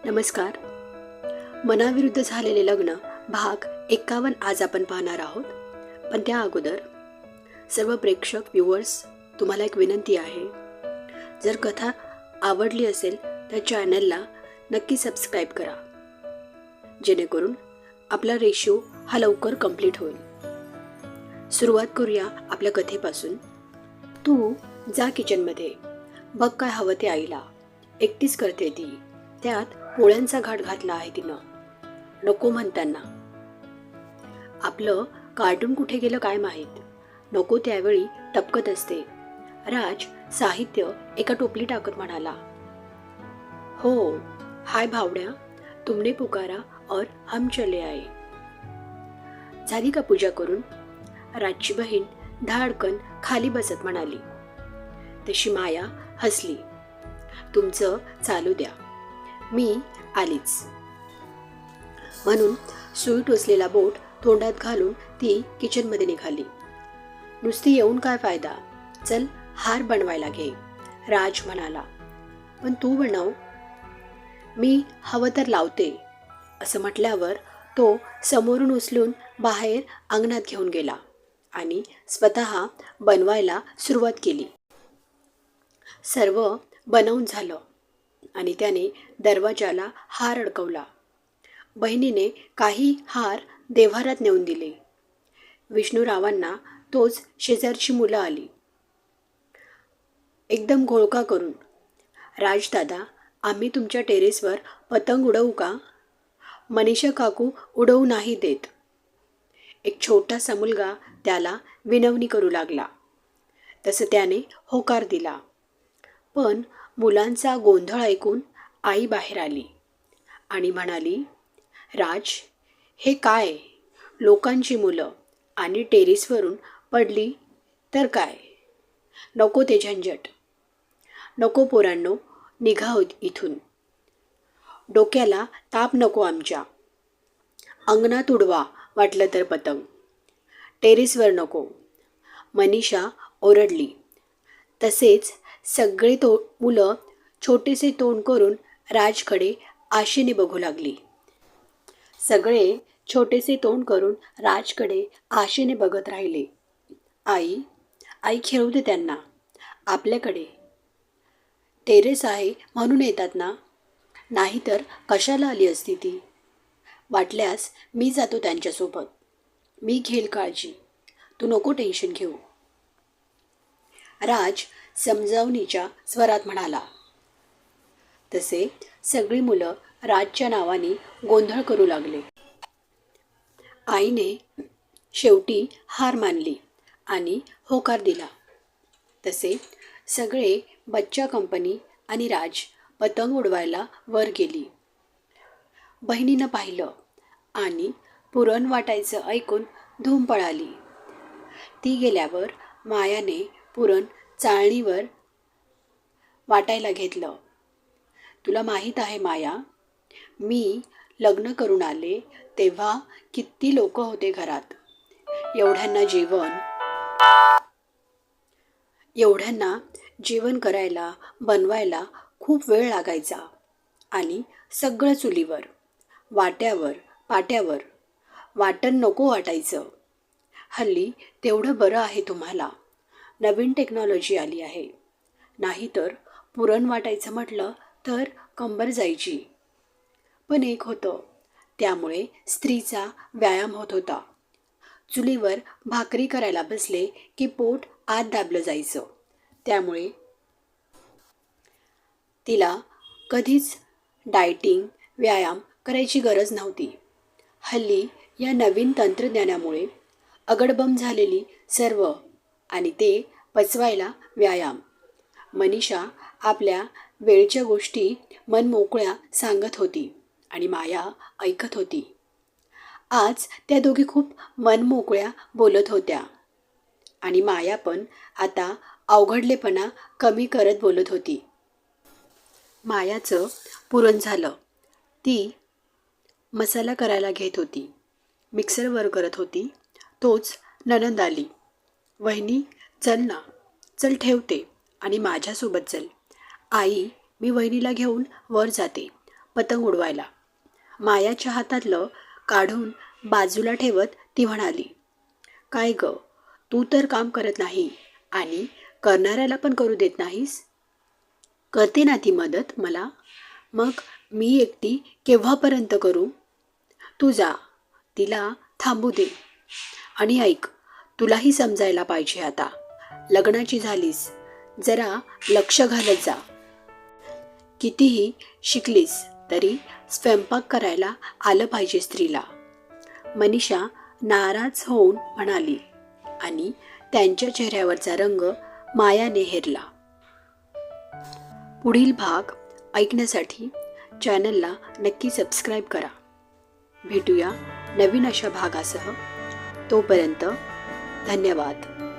नमस्कार. मनाविरुद्ध झालेले लग्न भाग 51 आज आपण पाहणार आहोत. पण त्या अगोदर सर्व प्रेक्षक व्ह्युअर्स तुम्हाला एक विनंती आहे. जर कथा आवडली असेल तर चॅनलला नक्की सबस्क्राईब करा, जेणेकरून आपला रेशो हा लवकर कंप्लीट होईल. सुरुवात करूया आपल्या कथेपासून. तू जा किचनमध्ये, बघ काय हवं ते आईला. एकटीच करते ती, त्यात पोळ्यांचा घाट घातला आहे तिनं. नको म्हणताना आपलं कार्टून कुठे गेलं काय माहीत. नको त्यावेळी टपकत असते. राज साहित्य एका टोपली टाकत म्हणाला, हो हाय भावड्या, तुमने पुकारा और हम चले आए. झाली का पूजा करून? राजची बहीण धाडकन खाली बसत म्हणाली. तशी माया हसली. तुमचं चालू द्या, मी आलीच. म्हणून सुई टोचलेला बोट तोंडात घालून ती किचनमध्ये निघाली. नुसती येऊन काय फायदा, चल हार बनवायला घे, राज म्हणाला. पण तू बनव, मी हवं तर लावते, असं म्हटल्यावर तो समोरून उचलून बाहेर अंगणात घेऊन गेला आणि स्वतः बनवायला सुरुवात केली. सर्व बनवून झालं आणि त्याने दरवाजाला हार अडकवला. बहिणीने काही हार देव्हारात नेऊन दिले. विष्णूरावांना तोच शेजारची मुलं आली एकदम घोळका करून. राजदादा, आम्ही तुमच्या टेरेसवर पतंग उडवू का? मनीषा काकू उडवू नाही देत. एक छोटासा मुलगा त्याला विनवणी करू लागला. तसं त्याने होकार दिला. पण मुलांचा गोंधळ ऐकून आई बाहेर आली आणि म्हणाली, राज, हे काय, लोकांची मुलं आणि टेरेसवरून पडली तर काय? नको ते झंझट. नको पोरांनो, निघा इथून. डोक्याला ताप नको आमच्या. अंगणात उडवा वाटलं तर पतंग, टेरेसवर नको. मनीषा ओरडली. तसेच सगळे मुलं छोटेसे तोंड करून राजकडे आशेने बघू लागली. सगळे छोटेसे तोंड करून राजकडे आशेने बघत राहिले. आई खेळू दे त्यांना, आपल्याकडे टेरेस आहे म्हणून येतात ना, नाहीतर कशाला आली असती ती. वाटल्यास मी जातो त्यांच्यासोबत, मी घेईल काळजी, तू नको टेन्शन घेऊ. राज समजावणीच्या स्वरात म्हणाला. तसे सगळी मुलं राजच्या नावाने गोंधळ करू लागले. आईने शेवटी हार मानली आणि होकार दिला. तसे सगळे बच्चा कंपनी आणि राज पतंग उडवायला वर गेली. बहिणीनं पाहिलं आणि पुरण वाटायचं ऐकून धूम पळाली. ती गेल्यावर मायाने पुरण चाळणीवर वाटायला घेतलं. तुला माहीत आहे माया, मी लग्न करून आले तेव्हा किती लोक होते घरात. एवढ्यांना जेवण करायला बनवायला खूप वेळ लागायचा आणि सगळं चुलीवर, वाट्यावर पाट्यावर. वाटण नको वाटायचं. हल्ली तेवढं बरं आहे तुम्हाला, नवीन टेक्नॉलॉजी आली आहे. नाहीतर पुरण वाटायचं म्हटलं तर कंबर जायची. पण एक होतं, त्यामुळे स्त्रीचा व्यायाम होत होता. चुलीवर भाकरी करायला बसले की पोट आत दाबलं जायचं. त्यामुळे तिला कधीच डाएटिंग व्यायाम करायची गरज नव्हती. हल्ली या नवीन तंत्रज्ञानामुळे अगडबम झालेली सर्व आणि ते पचवायला व्यायाम. मनीषा आपल्या वेळच्या गोष्टी मनमोकळ्या सांगत होती आणि माया ऐकत होती. आज त्या दोघी खूप मनमोकळ्या बोलत होत्या आणि माया पण आता अवघडलेपणा कमी करत बोलत होती. मायाचं पुरण झालं. ती मसाला करायला घेत होती, मिक्सरवर करत होती. तोच नणंद आली. वहिनी चल ना, चल ठेवते आणि माझ्यासोबत चल. आई, मी वहिनीला घेऊन वर जाते, पतंग उडवायला. मायाच्या हातातलं काढून बाजूला ठेवत ती म्हणाली, काय ग, तू तर काम करत नाही आणि करणाऱ्याला पण करू देत नाहीस. करते ना ती मदत मला, मग मी एकटी केव्हापर्यंत करू. तू जा, तिला थांबू दे. आणि ऐक, तुलाही समजायला पाहिजे आता, लग्नाची झालीस, जरा लक्ष घालत जा. कितीही शिकलीस तरी स्वयंपाक करायला आलं पाहिजे स्त्रीला. मनीषा नाराज होऊन म्हणाली आणि त्यांच्या चेहऱ्यावरचा रंग मायाने हेरला. पुढील भाग ऐकण्यासाठी चॅनलला नक्की सबस्क्राईब करा. भेटूया नवीन अशा भागासह. तोपर्यंत धन्यवाद.